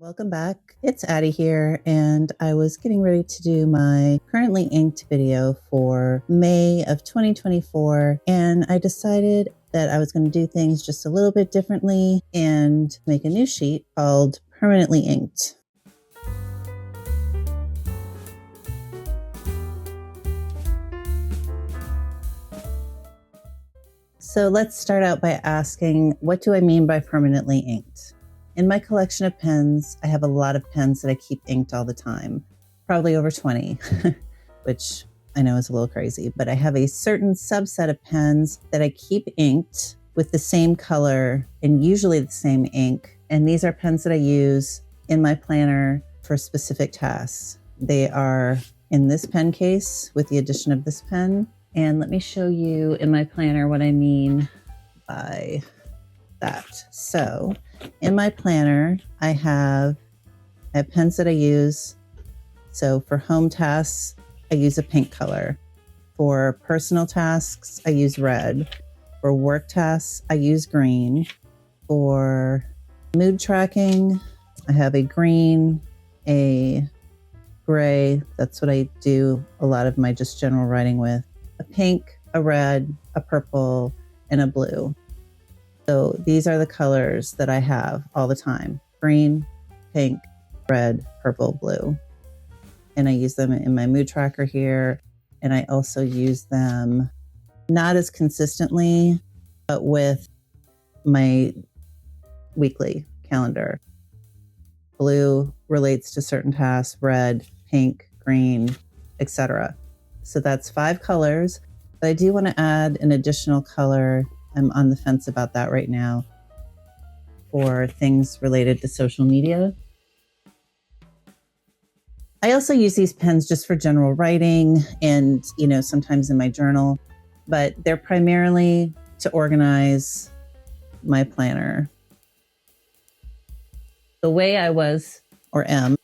Welcome back. It's Addie here, and I was getting ready to do my currently inked video for May of 2024, and I decided that I was going to do things just a little bit differently and make a new sheet called Permanently Inked. So let's start out by asking, what do I mean by permanently inked? In my collection of pens, I have a lot of pens that I keep inked all the time, probably over 20, which I know is a little crazy, but I have a certain subset of pens that I keep inked with the same color and usually the same ink. And these are pens that I use in my planner for specific tasks. They are in this pen case with the addition of this pen. And let me show you in my planner what I mean by that. So in my planner, I have pens that I use. So for home tasks, I use a pink color. For personal tasks, I use red. For work tasks, I use green. For mood tracking, I have a green, a gray. That's what I do a lot of my just general writing with. A pink, a red, a purple, and a blue. So these are the colors that I have all the time: green, pink, red, purple, blue. And I use them in my mood tracker here. And I also use them not as consistently, but with my weekly calendar. Blue relates to certain tasks, red, pink, green, etc. So that's 5 colors, but I do want to add an additional color. I'm on the fence about that right now for things related to social media. I also use these pens just for general writing and, sometimes in my journal, but they're primarily to organize my planner. The way I was or am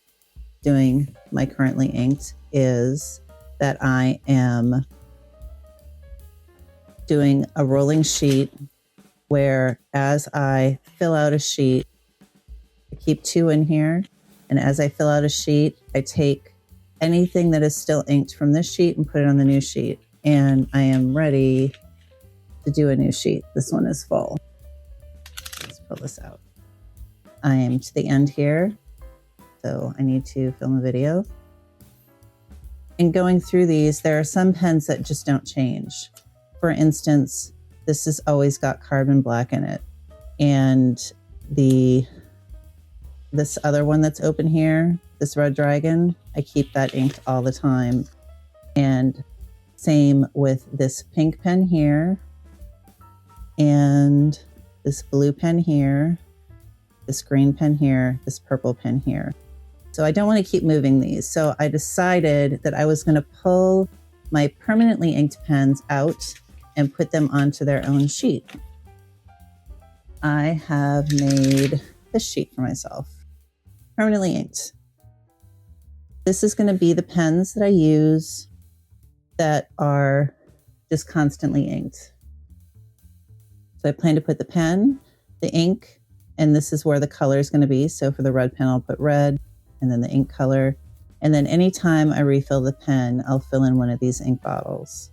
doing my currently inked is that I am doing a rolling sheet where as I fill out a sheet, I keep 2 in here. And as I fill out a sheet, I take anything that is still inked from this sheet and put it on the new sheet. And I am ready to do a new sheet. This one is full. Let's pull this out. I am to the end here, so I need to film a video. In going through these, there are some pens that just don't change. For instance, this has always got carbon black in it. And this other one that's open here, this Red Dragon, I keep that inked all the time. And same with this pink pen here, and this blue pen here, this green pen here, this purple pen here. So I don't want to keep moving these. So I decided that I was going to pull my permanently inked pens out and put them onto their own sheet. I have made this sheet for myself, permanently inked. This is going to be the pens that I use that are just constantly inked. So I plan to put the pen, the ink, and this is where the color is going to be. So for the red pen, I'll put red, and then the ink color. And then anytime I refill the pen, I'll fill in one of these ink bottles.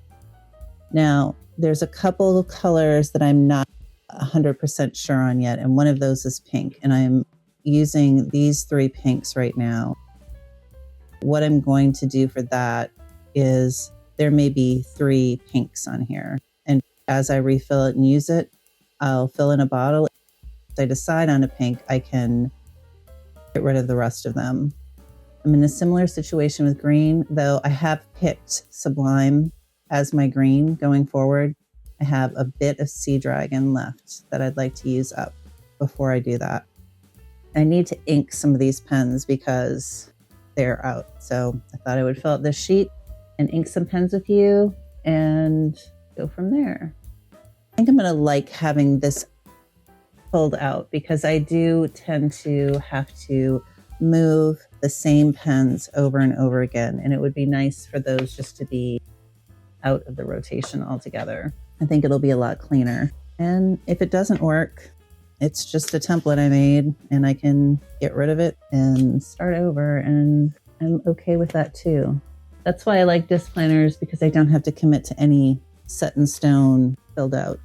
Now, there's a couple of colors that I'm not 100% sure on yet, and one of those is pink, and I'm using these 3 pinks right now. What I'm going to do for that is there may be 3 pinks on here, and as I refill it and use it, I'll fill in a bottle. If I decide on a pink, I can get rid of the rest of them. I'm in a similar situation with green, though I have picked Sublime as my green going forward. I have a bit of Sea Dragon left that I'd like to use up before I do that. I need to ink some of these pens because they're out. So I thought I would fill out this sheet and ink some pens with you and go from there. I think I'm going to like having this pulled out because I do tend to have to move the same pens over and over again. And it would be nice for those just to be out of the rotation altogether. I think it'll be a lot cleaner. And if it doesn't work, it's just a template I made, and I can get rid of it and start over, and I'm okay with that too. That's why I like disc planners, because I don't have to commit to any set in stone filled out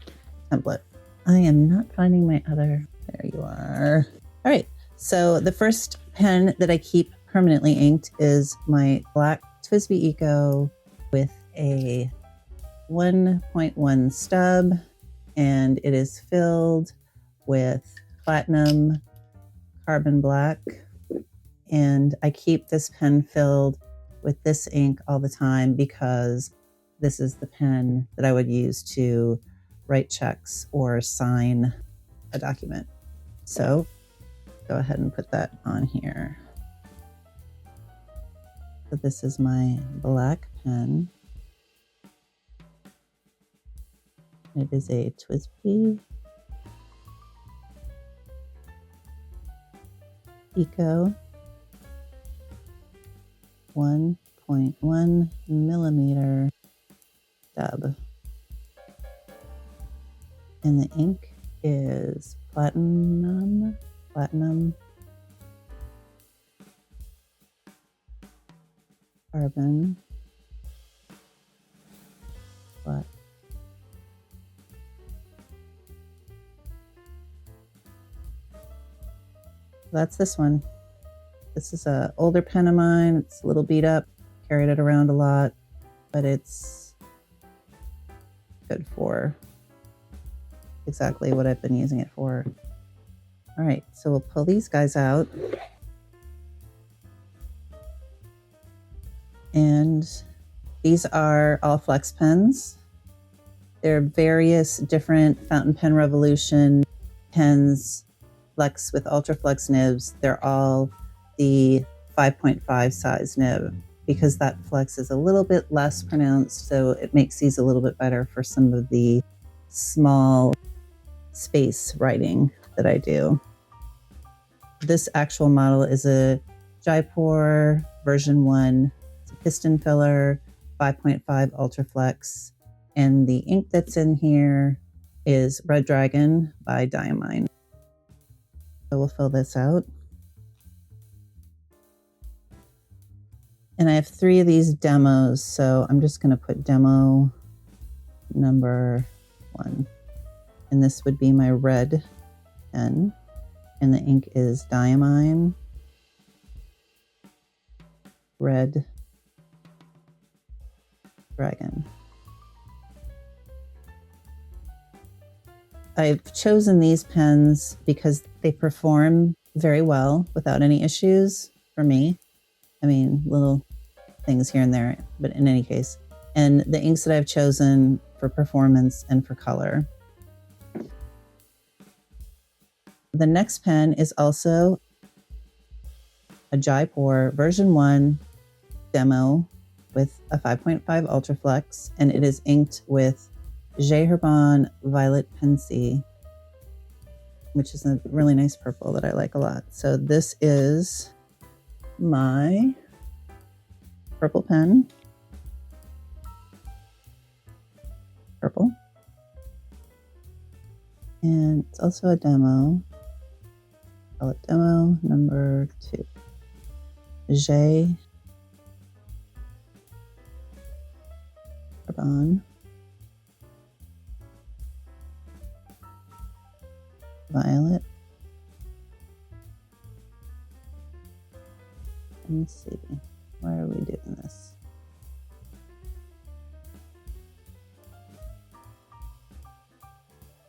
template. I am not finding my other, there you are. All right, so the first pen that I keep permanently inked is my black TWSBI Eco with a 1.1 stub, and it is filled with platinum carbon black. And I keep this pen filled with this ink all the time because this is the pen that I would use to write checks or sign a document. So go ahead and put that on here. So this is my black pen. It is a TWSBI Eco 1.1 millimeter stub. And the ink is platinum carbon black. That's this one. This is an older pen of mine. It's a little beat up, carried it around a lot, but it's good for exactly what I've been using it for. All right, so we'll pull these guys out. And these are all flex pens. There are various different Fountain Pen Revolution pens, flex with ultra flex nibs. They're all the 5.5 size nib, because that flex is a little bit less pronounced, so it makes these a little bit better for some of the small space writing that I do. This actual model is a Jaipur V1. It's a piston filler, 5.5 ultra flex, and the ink that's in here is Red Dragon by Diamine. So we'll fill this out. And I have 3 of these demos, so I'm just going to put demo number 1. And this would be my red pen. And the ink is Diamine, Red Dragon. I've chosen these pens because they perform very well without any issues for me. I mean, little things here and there, but in any case. And the inks that I've chosen for performance and for color. The next pen is also a Jaipur V1 demo with a 5.5 ultra flex, and it is inked with Herbin Violet Pensy, which is a really nice purple that I like a lot. So this is my purple pen. Purple. And it's also a demo. Call it demo number 2. Herbin Violet. Let me see. Why are we doing this?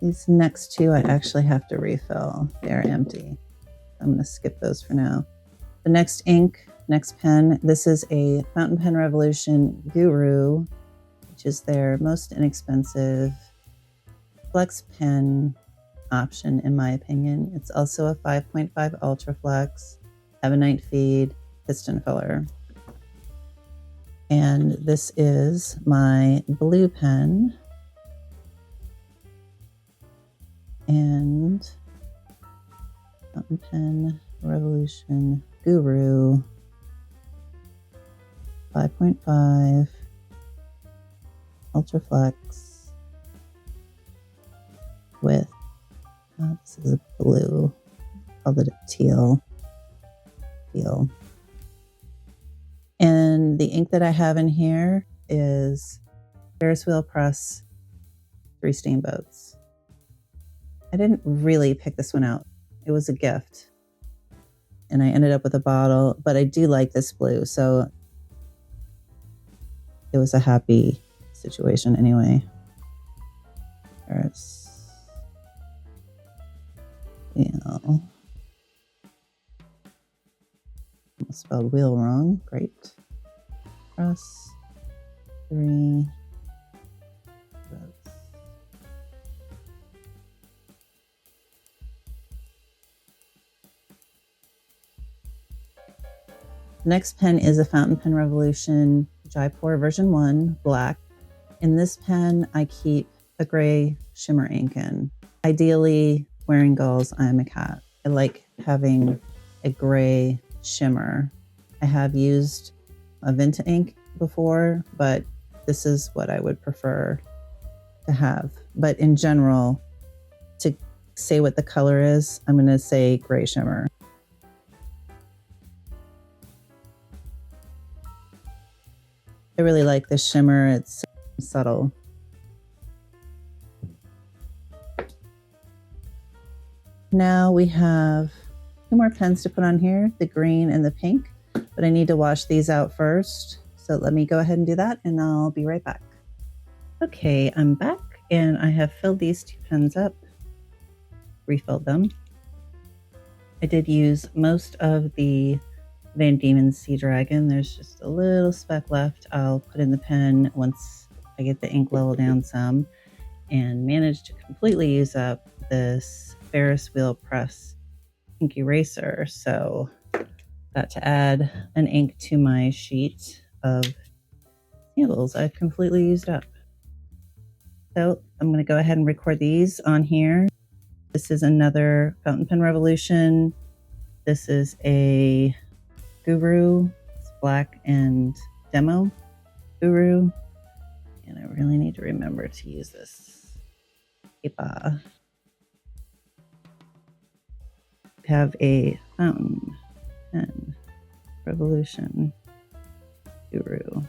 These next 2 I actually have to refill. They're empty. I'm going to skip those for now. The next ink, next pen, this is a Fountain Pen Revolution Guru, which is their most inexpensive flex pen option, in my opinion. It's also a 5.5 ultra flex, ebonite feed, piston filler. And this is my blue pen. And Fountain Pen Revolution Guru 5.5 Ultra Flex with This is a blue. Called it a teal. And the ink that I have in here is Ferris wheel press 3 Steamboats. I didn't really pick this one out. It was a gift. And I ended up with a bottle, but I do like this blue, so it was a happy situation anyway. Ferris wheel. I spelled wheel wrong. Great. Press 3 boats. The next pen is a Fountain Pen Revolution Jaipur V1 black. In this pen, I keep a gray shimmer ink in. Ideally, wearing gulls, I'm a cat. I like having a gray shimmer. I have used a Vinta ink before, but this is what I would prefer to have. But in general, to say what the color is, I'm going to say gray shimmer. I really like this shimmer. It's subtle. Now we have 2 more pens to put on here, the green and the pink, but I need to wash these out first. So let me go ahead and do that and I'll be right back. Okay, I'm back and I have filled these 2 pens up, refilled them. I did use most of the Van Dieman Sea Dragon. There's just a little speck left. I'll put in the pen once I get the ink level down some, and managed to completely use up this Ferris wheel press ink eraser. So got to add an ink to my sheet of candles I've completely used up. So I'm going to go ahead and record these on here. This is another Fountain Pen Revolution. This is a Guru. It's black and demo Guru. And I really need to remember to use this paper. We have a Fountain Pen Revolution Guru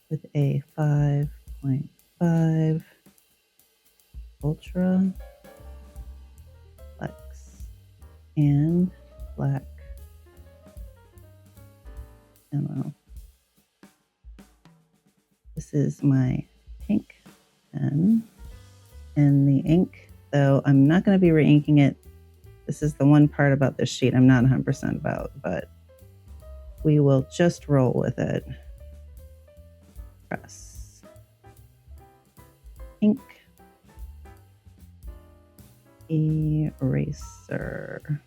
with a 5.5 Ultra Flex and black demo. This is my pink pen, and the ink, though I'm not going to be re-inking it. This is the one part about this sheet I'm not 100% about, but we will just roll with it. Press. Ink. Eraser.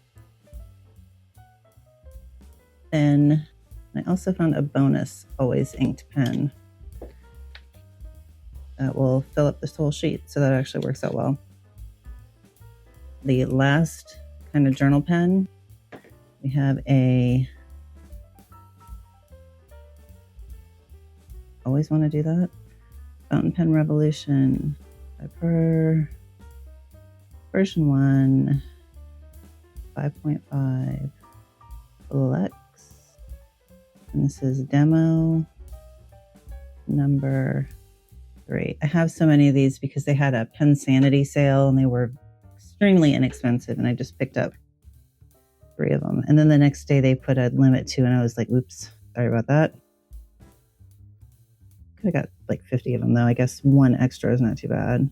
Then I also found a bonus always inked pen that will fill up this whole sheet, so that actually works out well. The last kind of journal pen, we have a, always want to do that, Fountain Pen Revolution Jaipur version 1, 5.5 Flex, and this is demo number 3. I have so many of these because they had a Pen Sanity sale and they were extremely inexpensive, and I just picked up 3 of them. And then the next day they put a limit to, and I was like, oops, sorry about that. Could have got like 50 of them though. I guess 1 extra is not too bad.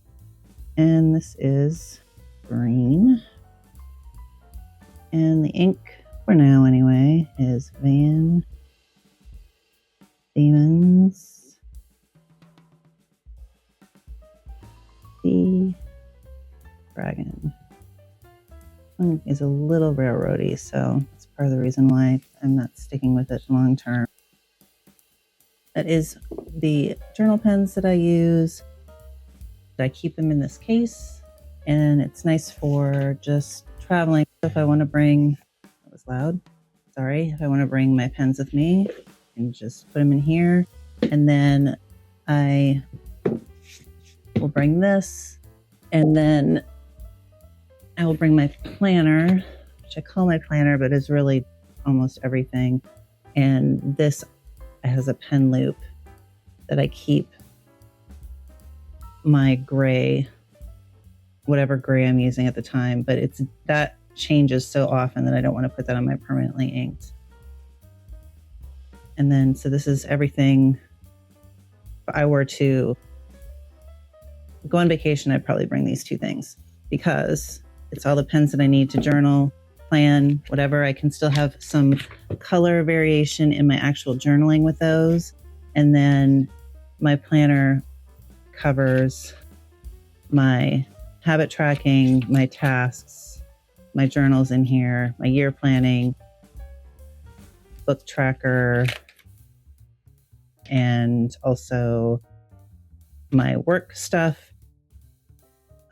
And this is green. And the ink, for now anyway, is Van Dieman's Sea Dragon. One is a little railroady, so that's part of the reason why I'm not sticking with it long term. That is the journal pens that I use. I keep them in this case, and it's nice for just traveling. If I want to bring, that was loud, sorry. If I want to bring my pens with me, and just put them in here, and then I will bring this, and then I will bring my planner, which I call my planner, but is really almost everything. And this has a pen loop that I keep my gray, whatever gray I'm using at the time, but that changes so often that I don't want to put that on my permanently inked. And then, so this is everything. If I were to go on vacation, I'd probably bring these two things because it's all the pens that I need to journal, plan, whatever. I can still have some color variation in my actual journaling with those. And then my planner covers my habit tracking, my tasks, my journals in here, my year planning, book tracker, and also my work stuff,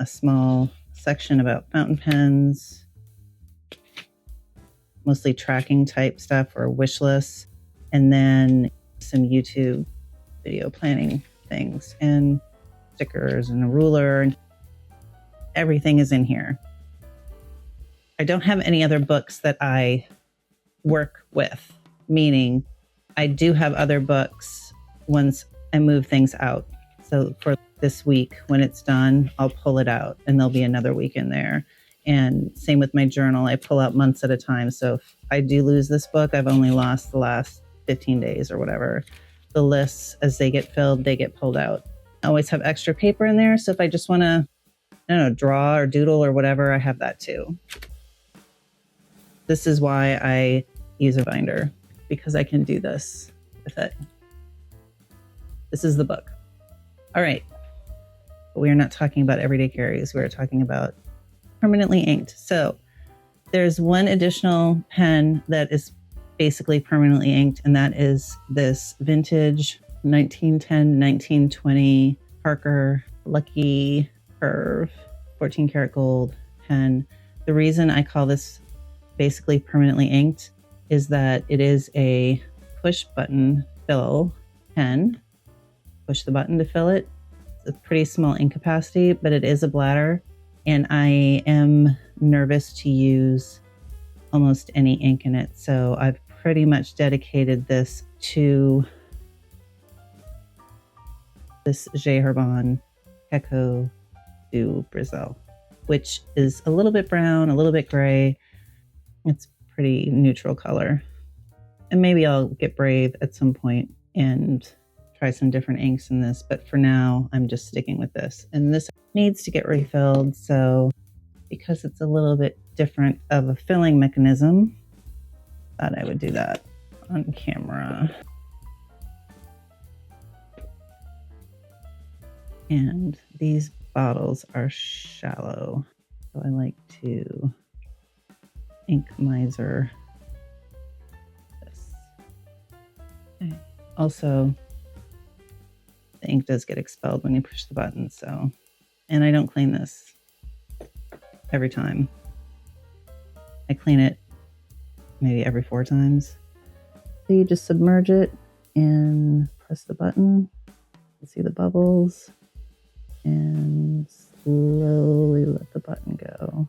a small section about fountain pens, mostly tracking type stuff or wish lists, and then some YouTube video planning things and stickers and a ruler, and everything is in here. I don't have any other books that I work with, meaning I do have other books once I move things out. So for this week, when it's done, I'll pull it out and there'll be another week in there. And same with my journal, I pull out months at a time. So if I do lose this book, I've only lost the last 15 days or whatever. The lists, as they get filled, they get pulled out. I always have extra paper in there. So if I just want to, I don't know, draw or doodle or whatever, I have that too. This is why I use a binder, because I can do this with it. This is the book. All right. But we are not talking about everyday carries. We are talking about permanently inked. So there's one additional pen that is basically permanently inked, and that is this vintage 1910, 1920 Parker Lucky Curve 14 karat gold pen. The reason I call this basically permanently inked is that it is a push button fill pen. Push the button to fill it. It's a pretty small ink capacity, but it is a bladder. And I am nervous to use almost any ink in it. So I've pretty much dedicated this to this Herbin Cacao du Bresil, which is a little bit brown, a little bit gray. It's pretty neutral color. And maybe I'll get brave at some point and try some different inks in this. But for now, I'm just sticking with this. And this needs to get refilled. So because it's a little bit different of a filling mechanism, I thought I would do that on camera. And these bottles are shallow. So I like to ink miser this. Okay. Also, the ink does get expelled when you push the button, so, and I don't clean this every time. I clean it maybe every 4 times. So you just submerge it and press the button. You see the bubbles and slowly let the button go.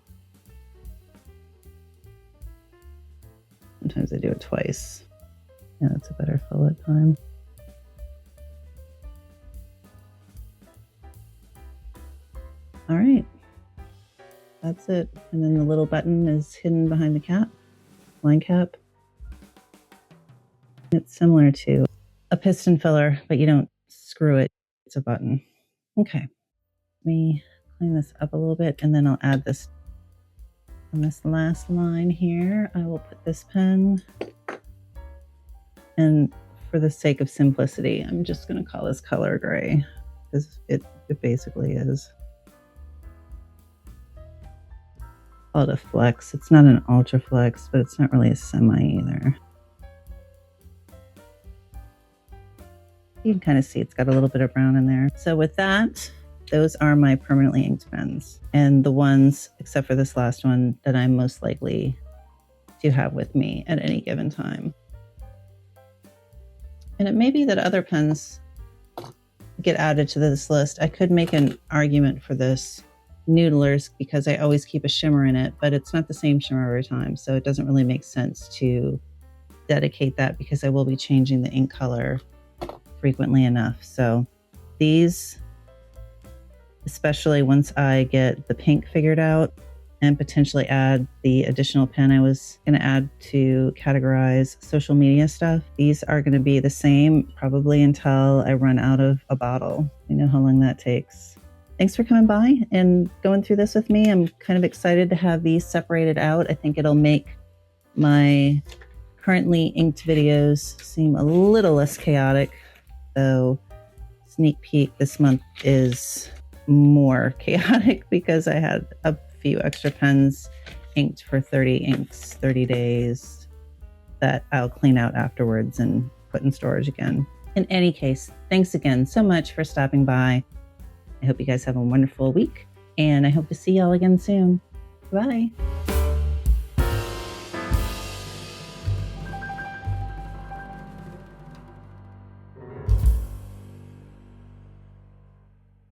Sometimes I do it twice. Yeah, that's a better fill at time. All right, that's it. And then the little button is hidden behind the cap, line cap. It's similar to a piston filler, but you don't screw it. It's a button. Okay, let me clean this up a little bit, and then I'll add this on this last line here. I will put this pen, and for the sake of simplicity, I'm just going to call this color gray, because it basically is. Call it a flex. It's not an ultra flex, but it's not really a semi either. You can kind of see it's got a little bit of brown in there. So with that, those are my permanently inked pens, and the ones, except for this last one, that I'm most likely to have with me at any given time. And it may be that other pens get added to this list. I could make an argument for this noodlers because I always keep a shimmer in it, but it's not the same shimmer every time. So it doesn't really make sense to dedicate that because I will be changing the ink color frequently enough. So these, especially once I get the pink figured out and potentially add the additional pen I was going to add to categorize social media stuff, these are going to be the same probably until I run out of a bottle. You know how long that takes. Thanks for coming by and going through this with me. I'm kind of excited to have these separated out. I think it'll make my currently inked videos seem a little less chaotic, though sneak peek, this month is more chaotic because I had a few extra pens inked for 30 inks, 30 days that I'll clean out afterwards and put in storage again. In any case, thanks again so much for stopping by. I hope you guys have a wonderful week, and I hope to see y'all again soon. Bye.